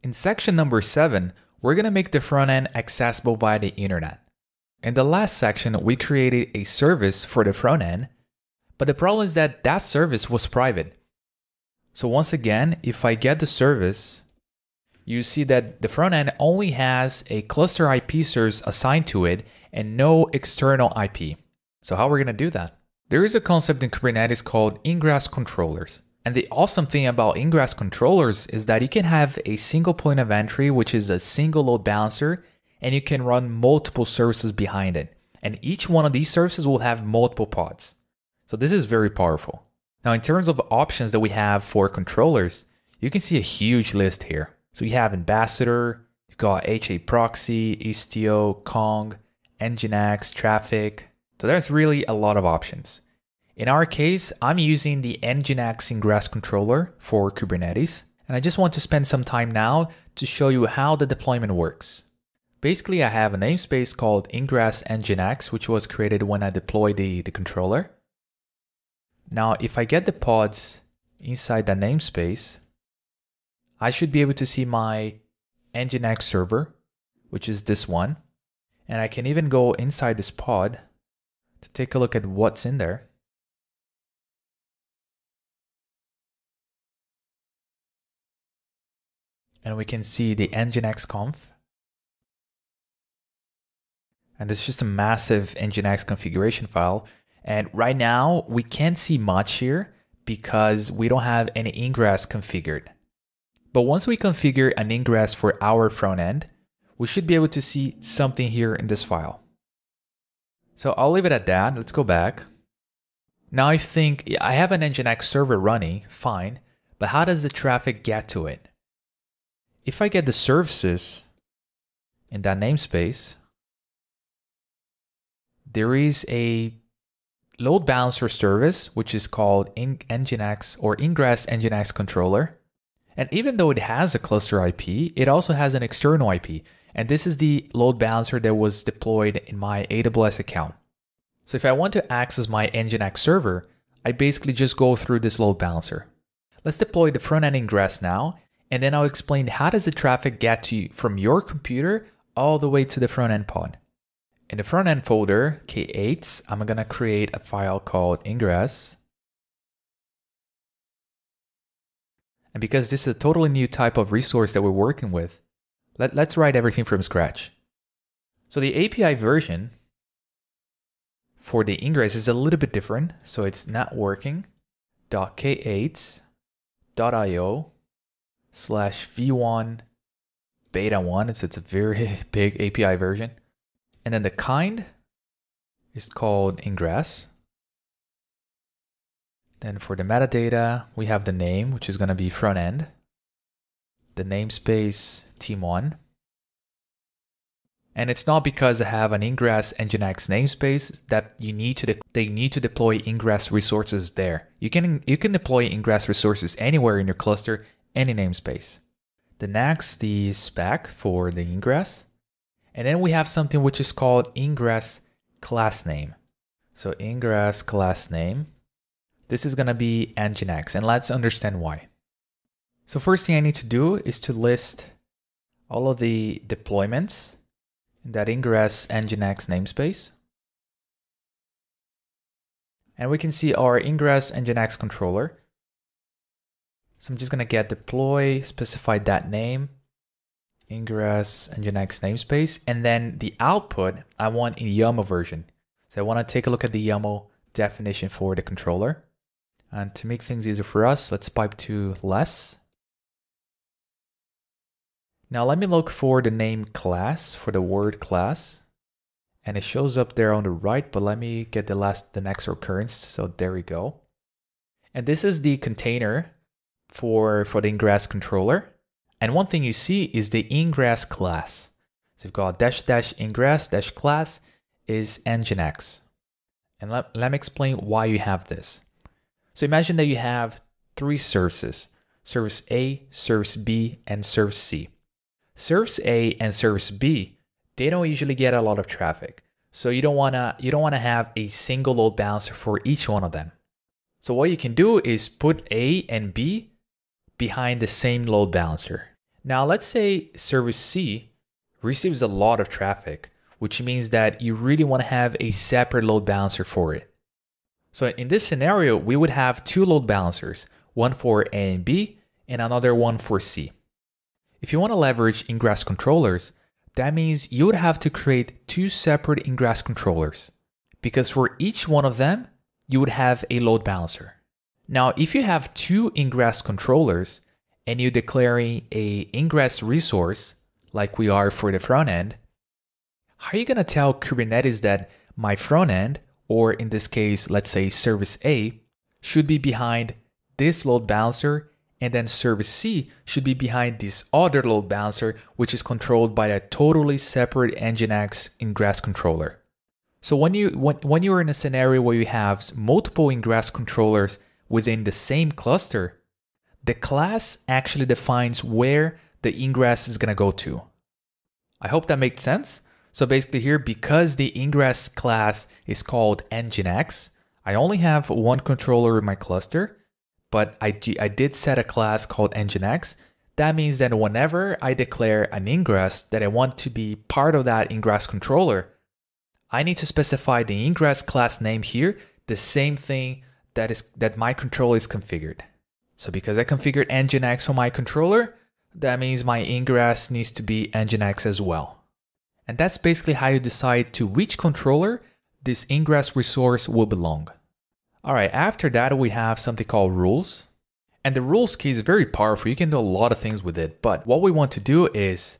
In section number 7, we're going to make the front end accessible via the internet. In the last section, we created a service for the front end, but the problem is that that service was private. So once again, if I get the service, you see that the front end only has a cluster IP service assigned to it and no external IP. So how are we going to do that? There is a concept in Kubernetes called Ingress controllers. And the awesome thing about Ingress controllers is that you can have a single point of entry, which is a single load balancer, and you can run multiple services behind it. And each one of these services will have multiple pods. So this is very powerful. Now, in terms of options that we have for controllers, you can see a huge list here. So you have Ambassador, you've got HA Proxy, Istio, Kong, Nginx, Traffic. So there's really a lot of options. In our case, I'm using the Nginx Ingress controller for Kubernetes. And I just want to spend some time now to show you how the deployment works. Basically, I have a namespace called Ingress Nginx, which was created when I deployed the controller. Now, if I get the pods inside that namespace, I should be able to see my Nginx server, which is this one. And I can even go inside this pod to take a look at what's in there. And we can see the Nginx conf. And it's just a massive Nginx configuration file. And right now, we can't see much here because we don't have any ingress configured. But once we configure an ingress for our front end, we should be able to see something here in this file. So I'll leave it at that. Let's go back. Now I think I have an Nginx server running, fine, but how does the traffic get to it? If I get the services in that namespace, there is a load balancer service, which is called Nginx or Ingress Nginx controller. And even though it has a cluster IP, it also has an external IP. And this is the load balancer that was deployed in my AWS account. So if I want to access my Nginx server, I basically just go through this load balancer. Let's deploy the front-end ingress now, and then I'll explain how does the traffic get to you from your computer all the way to the front-end pod. In the front-end folder, K8, I'm going to create a file called ingress. And because this is a totally new type of resource that we're working with, let's write everything from scratch. So the API version for the ingress is a little bit different. So it's networking.k8.io/v1 beta 1. So it's a very big API version. And then the kind is called ingress. Then for the metadata, we have the name, which is going to be front end, the namespace team1. And it's not because I have an Ingress Nginx namespace that they need to deploy Ingress resources there. You can deploy Ingress resources anywhere in your cluster, any namespace. The next, the spec for the ingress. And then we have something which is called ingress class name. So ingress class name. This is going to be Nginx, and let's understand why. So first thing I need to do is to list all of the deployments in that Ingress Nginx namespace. And we can see our Ingress Nginx controller. So I'm just going to get deploy, specify that name, Ingress Nginx namespace, and then the output I want in YAML version. So I want to take a look at the YAML definition for the controller. And to make things easier for us, let's pipe to less. Now let me look for the name class, for the word class. And it shows up there on the right, but let me get the next occurrence. So there we go. And this is the container for the ingress controller. And one thing you see is the ingress class. So we've got --ingress class is Nginx. And let me explain why you have this. So imagine that you have 3 services, service A, service B, and service C. Service A and service B, they don't usually get a lot of traffic. So you don't wanna have a single load balancer for each one of them. So what you can do is put A and B behind the same load balancer. Now let's say service C receives a lot of traffic, which means that you really want to have a separate load balancer for it. So in this scenario, we would have two load balancers, one for A and B and another one for C. If you want to leverage Ingress controllers, that means you would have to create two separate Ingress controllers, because for each one of them, you would have a load balancer. Now, if you have two Ingress controllers and you're declaring a Ingress resource, like we are for the front end, how are you going to tell Kubernetes that my front end, or in this case, let's say service A, should be behind this load balancer, and then service C should be behind this other load balancer, which is controlled by a totally separate Nginx Ingress controller? So when you're in a scenario where you have multiple Ingress controllers within the same cluster, the class actually defines where the ingress is going to go to. I hope that makes sense. So basically here, because the ingress class is called Nginx, I only have one controller in my cluster, but I did set a class called Nginx. That means that whenever I declare an ingress that I want to be part of that ingress controller, I need to specify the ingress class name here, the same thing that my controller is configured. So because I configured Nginx for my controller, that means my ingress needs to be Nginx as well. And that's basically how you decide to which controller this ingress resource will belong. All right, after that, we have something called rules. And the rules key is very powerful. You can do a lot of things with it. But what we want to do is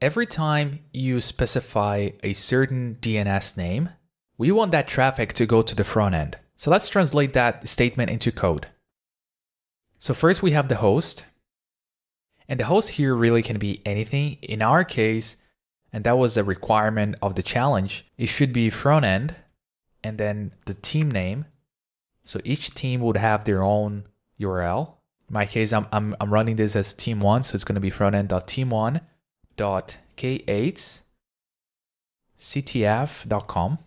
every time you specify a certain DNS name, we want that traffic to go to the front end. So let's translate that statement into code. So first we have the host. And the host here really can be anything. In our case, and that was a requirement of the challenge, it should be front end and then the team name. So each team would have their own URL. In my case, I'm running this as team1, so it's going to be frontend.team1.k8ctf.com.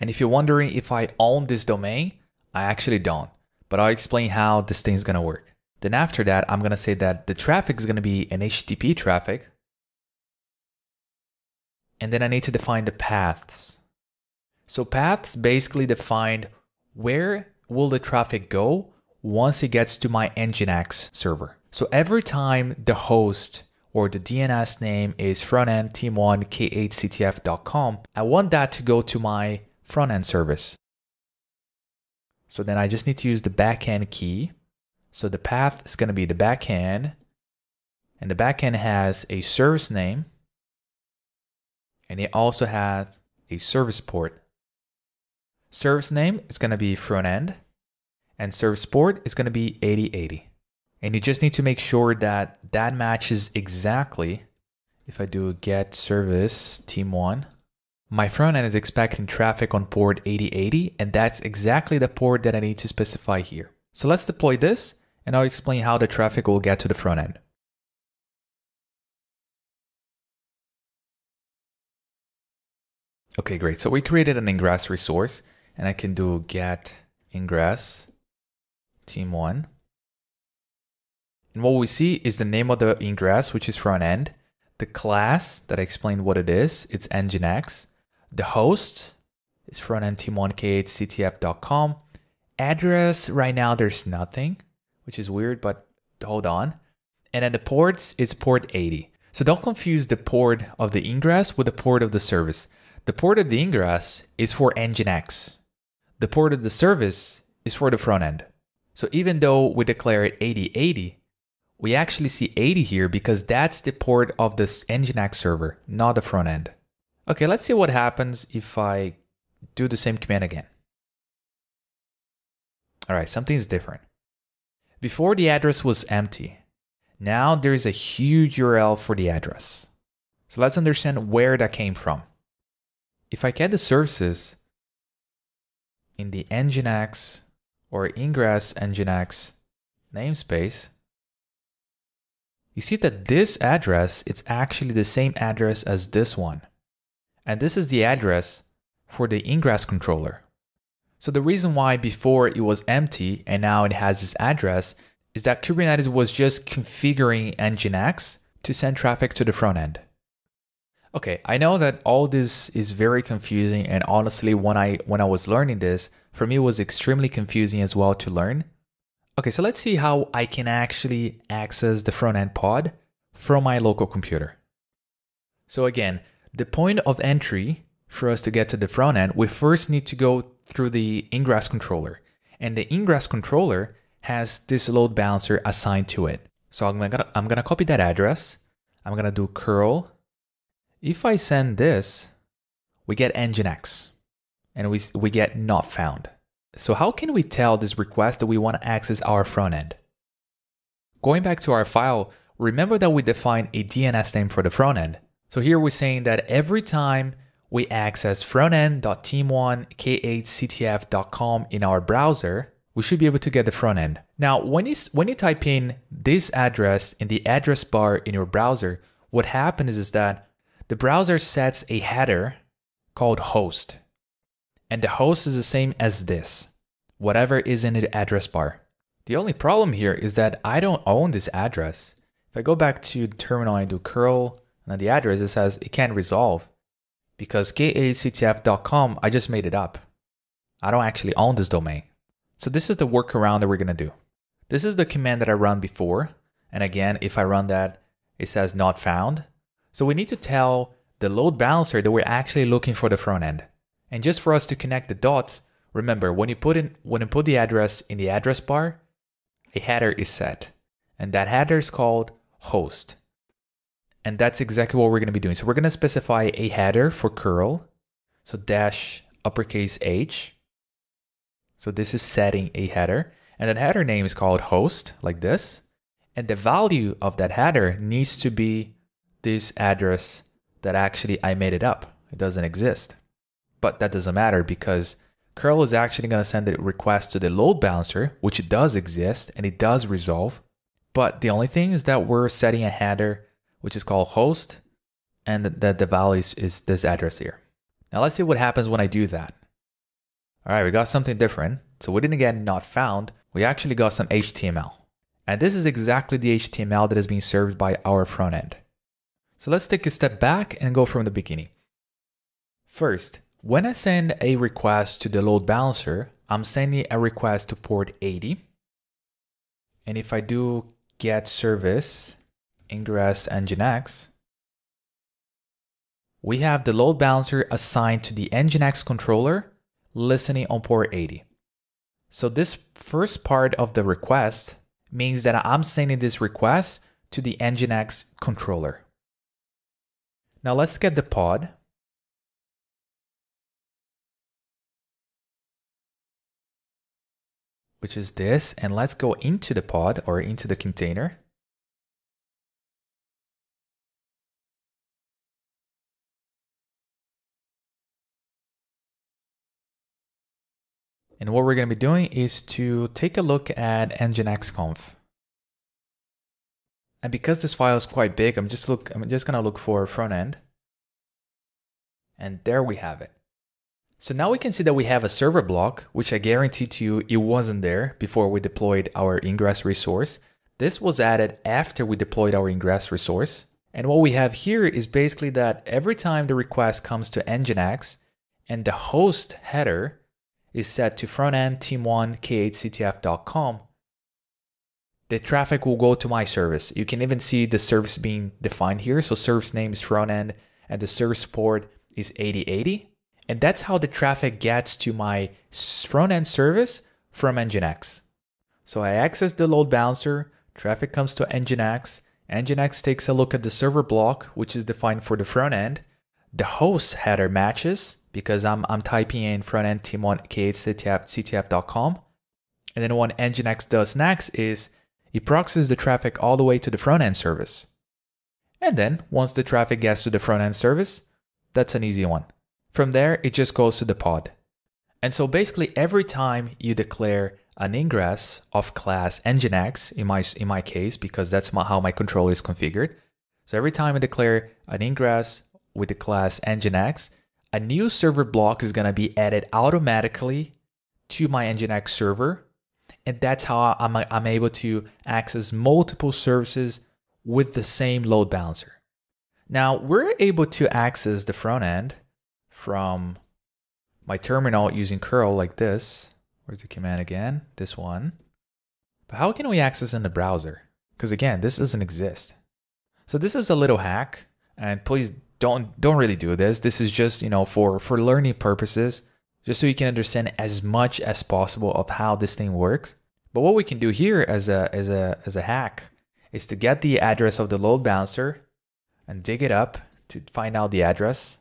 And if you're wondering if I own this domain, I actually don't, but I'll explain how this thing is going to work. Then after that, I'm going to say that the traffic is going to be an HTTP traffic. And then I need to define the paths. So paths basically define where will the traffic go once it gets to my Nginx server. So every time the host or the DNS name is frontend team1k8ctf.com, I want that to go to my frontend service. So then I just need to use the backend key. So the path is going to be the backend, and the backend has a service name, and it also has a service port. Service name is going to be front end, and service port is going to be 8080. And you just need to make sure that that matches exactly. If I do get service team1, my front end is expecting traffic on port 8080, and that's exactly the port that I need to specify here. So let's deploy this, and I'll explain how the traffic will get to the front end. Okay, great. So we created an ingress resource, and I can do get ingress team1. And what we see is the name of the ingress, which is front end. The class that I explained what it is, it's Nginx. The host is frontend team1k8ctf.com. Address, right now there's nothing, which is weird, but hold on. And then the ports is port 80. So don't confuse the port of the ingress with the port of the service. The port of the ingress is for Nginx. The port of the service is for the front end. So even though we declare it 8080, we actually see 80 here because that's the port of this Nginx server, not the front end. Okay, let's see what happens if I do the same command again. All right, something's different. Before the address was empty. Now there's a huge URL for the address. So let's understand where that came from. If I get the services in the Nginx or Ingress Nginx namespace, you see that this address, it's actually the same address as this one. And this is the address for the Ingress controller. So the reason why before it was empty and now it has this address is that Kubernetes was just configuring Nginx to send traffic to the front end. Okay, I know that all this is very confusing, and honestly, when I was learning this, for me it was extremely confusing as well to learn. Okay, so let's see how I can actually access the front end pod from my local computer. So again, the point of entry for us to get to the front end, we first need to go through the Ingress controller. And the Ingress controller has this load balancer assigned to it. So I'm gonna copy that address. I'm gonna do curl. If I send this, we get Nginx, and we get not found. So how can we tell this request that we want to access our front end? Going back to our file, remember that we defined a DNS name for the front end. So here we're saying that every time we access frontend.team1k8ctf.com in our browser, we should be able to get the front end. Now, when you type in this address in the address bar in your browser, what happens is that the browser sets a header called host. And the host is the same as this, whatever is in the address bar. The only problem here is that I don't own this address. If I go back to the terminal and do curl, and the address, it says it can't resolve because k8ctf.com, I just made it up. I don't actually own this domain. So this is the workaround that we're gonna do. This is the command that I run before. And again, if I run that, it says not found. So we need to tell the load balancer that we're actually looking for the front end. And just for us to connect the dots, remember when you put the address in the address bar, a header is set. And that header is called host. And that's exactly what we're going to be doing. So we're going to specify a header for curl. So dash uppercase H. So this is setting a header. And that header name is called host, like this. And the value of that header needs to be this address that actually I made it up. It doesn't exist. But that doesn't matter because curl is actually going to send a request to the load balancer, which does exist and it does resolve. But the only thing is that we're setting a header which is called host, and that the value is this address here. Now let's see what happens when I do that. All right, we got something different. So we didn't get not found, we actually got some HTML. And this is exactly the HTML that is being served by our front end. So let's take a step back and go from the beginning. First, when I send a request to the load balancer, I'm sending a request to port 80. And if I do get service, ingress Nginx, we have the load balancer assigned to the Nginx controller listening on port 80. So this first part of the request means that I'm sending this request to the Nginx controller. Now let's get the pod. Which is this, and let's go into the pod or into the container. And what we're going to be doing is to take a look at nginx-conf. And because this file is quite big, I'm just going to look for front end. And there we have it. So now we can see that we have a server block, which I guarantee to you it wasn't there before we deployed our Ingress resource. This was added after we deployed our Ingress resource. And what we have here is basically that every time the request comes to Nginx and the host header is set to frontend team1k8ctf.com, the traffic will go to my service. You can even see the service being defined here. So service name is frontend and the service port is 8080. And that's how the traffic gets to my front-end service from Nginx. So I access the load balancer, traffic comes to Nginx, Nginx takes a look at the server block, which is defined for the front end. The host header matches because I'm typing in frontend team1k8ctf.com. And then what Nginx does next is it proxies the traffic all the way to the front-end service. And then once the traffic gets to the front-end service, that's an easy one. From there, it just goes to the pod. And so basically every time you declare an ingress of class Nginx, in my case, because that's how my controller is configured. So every time I declare an ingress with the class Nginx, a new server block is going to be added automatically to my Nginx server. And that's how I'm able to access multiple services with the same load balancer. Now we're able to access the front end from my terminal using curl like this. Where's the command again? This one. But how can we access in the browser? Because again, this doesn't exist. So this is a little hack, and please don't really do this. This is just, for learning purposes, just so you can understand as much as possible of how this thing works. But what we can do here as a hack is to get the address of the load balancer and dig it up to find out the address.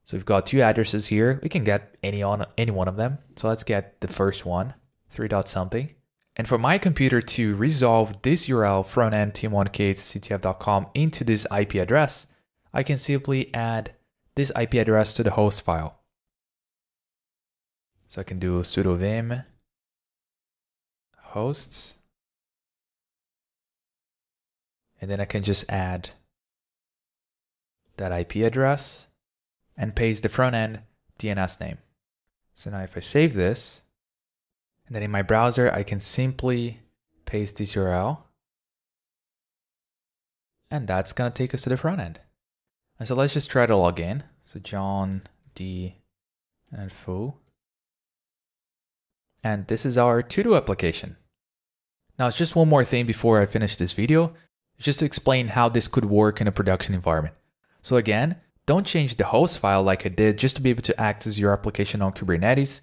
So we've got two addresses here. We can get any one of them. So let's get the first one, 3 dot something. And for my computer to resolve this URL, frontend team1k@ctf.com, into this IP address, I can simply add this IP address to the host file. So I can do sudo vim hosts, and then I can just add that IP address and paste the front end DNS name. So now if I save this, and then in my browser, I can simply paste this URL, and that's gonna take us to the front end. And so let's just try to log in. So John D and foo. And this is our TODO application. Now it's just one more thing before I finish this video, just to explain how this could work in a production environment. So again, don't change the host file like I did just to be able to access your application on Kubernetes,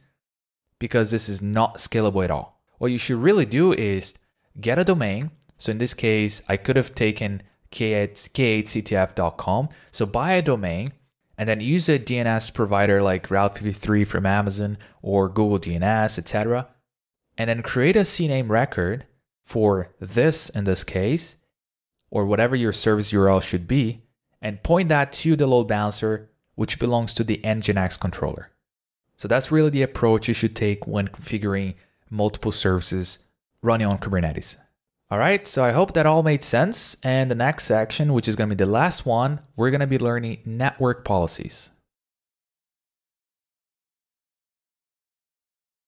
because this is not scalable at all. What you should really do is get a domain. So in this case, I could have taken k8ctf.com. So buy a domain and then use a DNS provider like Route 53 from Amazon or Google DNS, etc. And then create a CNAME record for this in this case, or whatever your service URL should be, and point that to the load balancer, which belongs to the Nginx controller. So that's really the approach you should take when configuring multiple services running on Kubernetes. All right, so I hope that all made sense. And the next section, which is going to be the last one, we're going to be learning network policies.